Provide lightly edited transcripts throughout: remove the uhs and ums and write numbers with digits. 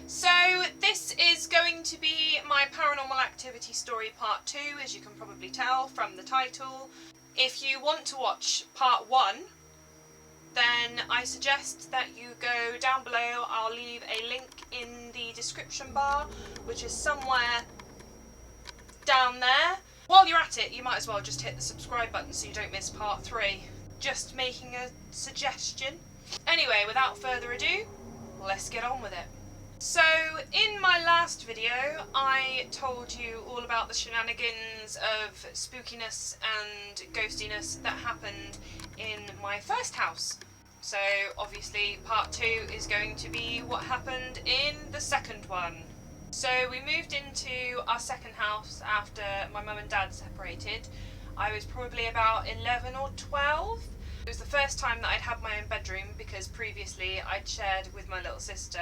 So this is going to be my paranormal activity story part 2, as you can probably tell from the title. If you want to watch part 1, then I suggest that you go down below. I'll leave a link in the description bar, which is somewhere down there. While you're at it, you might as well just hit the subscribe button so you don't miss part 3. Just making a suggestion. Anyway, without further ado, let's get on with it. So, in my last video, I told you all about the shenanigans of spookiness and ghostiness that happened in my first house. So, obviously, part 2 is going to be what happened in the second one. So, we moved into our second house after my mum and dad separated. I was probably about 11 or 12. It was the first time that I'd had my own bedroom because previously I'd shared with my little sister.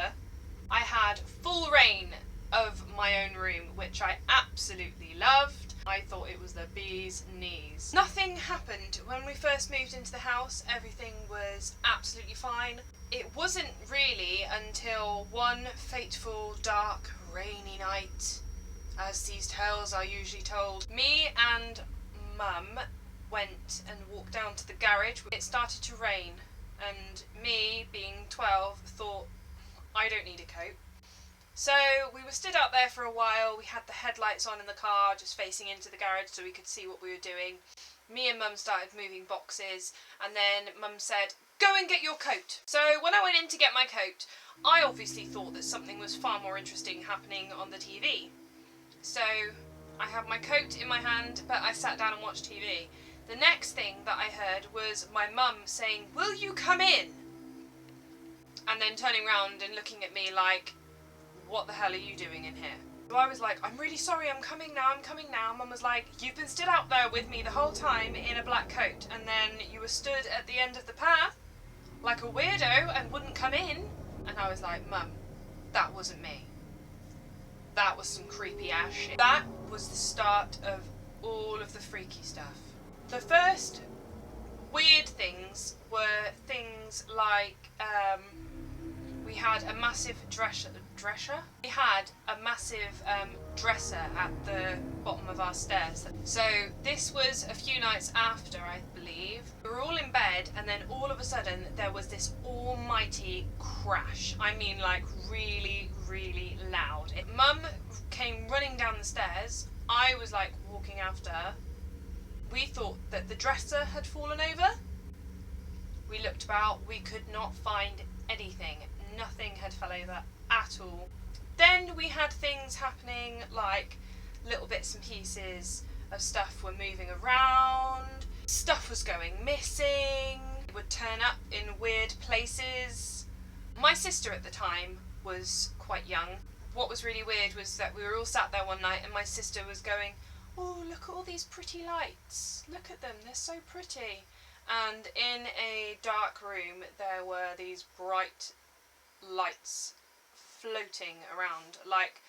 I had full reign of my own room, which I absolutely loved. I thought it was the bee's knees. Nothing happened when we first moved into the house. Everything was absolutely fine. It wasn't really until one fateful, dark, rainy night, as these tales are usually told, me and Mum went and walked down to the garage. It started to rain, and me, being 12, thought, I don't need a coat. So we were stood out there for a while. We had the headlights on in the car, just facing into the garage so we could see what we were doing. Me and Mum started moving boxes, and then Mum said, go and get your coat. So when I went in to get my coat, I obviously thought that something was far more interesting happening on the TV. So I had my coat in my hand, but I sat down and watched TV. The next thing that I heard was my mum saying, will you come in? And then turning around and looking at me like, what the hell are you doing in here? So I was like, I'm really sorry, I'm coming now. Mum was like, you've been stood out there with me the whole time in a black coat, and then you were stood at the end of the path like a weirdo and wouldn't come in. And I was like, Mum, that wasn't me. That was some creepy ass shit. That was the start of all of the freaky stuff. The first weird things were things like, we had a massive dresser? We had a massive dresser at the bottom of our stairs. So this was a few nights after, I believe. We were all in bed, and then all of a sudden there was this almighty crash. I mean, like really, really loud. Mum came running down the stairs. I was like walking after her. We thought that the dresser had fallen over. We looked about, we could not find anything. Nothing had fell over at all. Then we had things happening like little bits and pieces of stuff were moving around, stuff was going missing, it would turn up in weird places. My sister at the time was quite young. What was really weird was that we were all sat there one night and my sister was going, oh, look at all these pretty lights, look at them, they're so pretty. And in a dark room there were these bright lights floating around like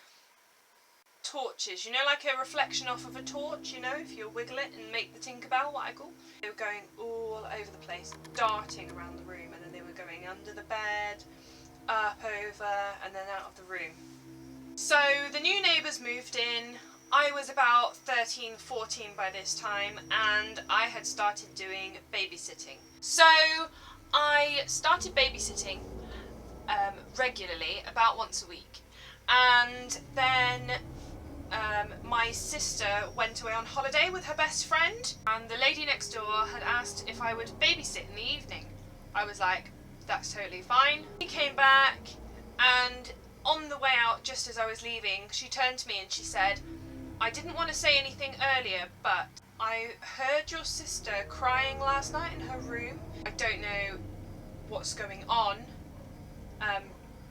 torches, you know, like a reflection off of a torch, you know, if you wiggle it and make the Tinkerbell, what I call. They were going all over the place, darting around the room, and then they were going under the bed, up over, and then out of the room. So the new neighbours moved in. I was about 13, 14 by this time, and I had started doing babysitting. So I started babysitting regularly, about once a week, and then my sister went away on holiday with her best friend, and the lady next door had asked if I would babysit in the evening. I was like, that's totally fine. She came back, and on the way out, just as I was leaving, she turned to me and she said, I didn't want to say anything earlier, but I heard your sister crying last night in her room. I don't know what's going on,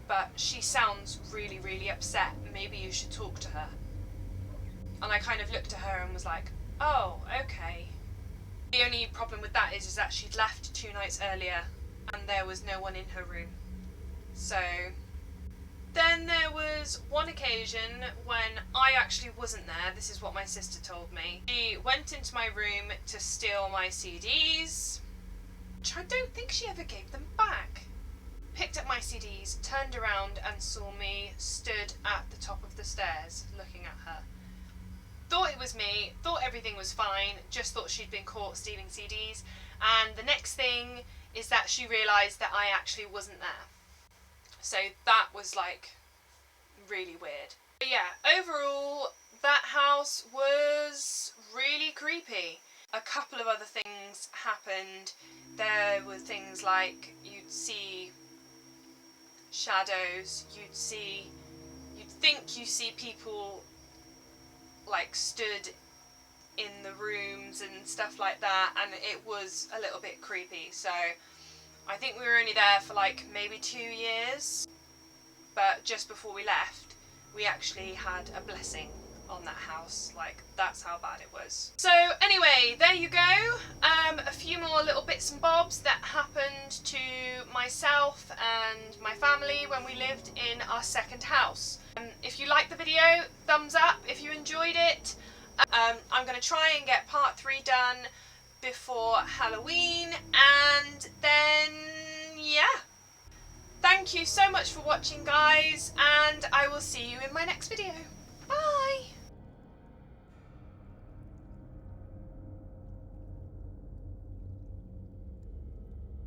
but she sounds really, really upset. Maybe you should talk to her. And I kind of looked at her and was like, oh, okay. The only problem with that is that she'd left 2 nights earlier and there was no one in her room. So then there was one occasion when I actually wasn't there. This is what my sister told me. She went into my room to steal my CDs, which I don't think she ever gave them back. picked up my CDs, turned around and saw me stood at the top of the stairs looking at her. Thought it was me, thought everything was fine, just thought she'd been caught stealing CDs, and the next thing is that she realised that I actually wasn't there. So that was like really weird. But yeah, overall that house was really creepy. A couple of other things happened. There were things like you'd see shadows, you'd think you see people like stood in the rooms and stuff like that, and it was a little bit creepy. So I think we were only there for like maybe 2 years, but just before we left we actually had a blessing on that house. Like, that's how bad it was. So anyway, there you go. A few more little bits and bobs that happened to myself and my family when we lived in our second house. If you liked the video, thumbs up if you enjoyed it. I'm going to try and get part 3 done before Halloween, and then yeah. Thank you so much for watching, guys, and I will see you in my next video. Bye!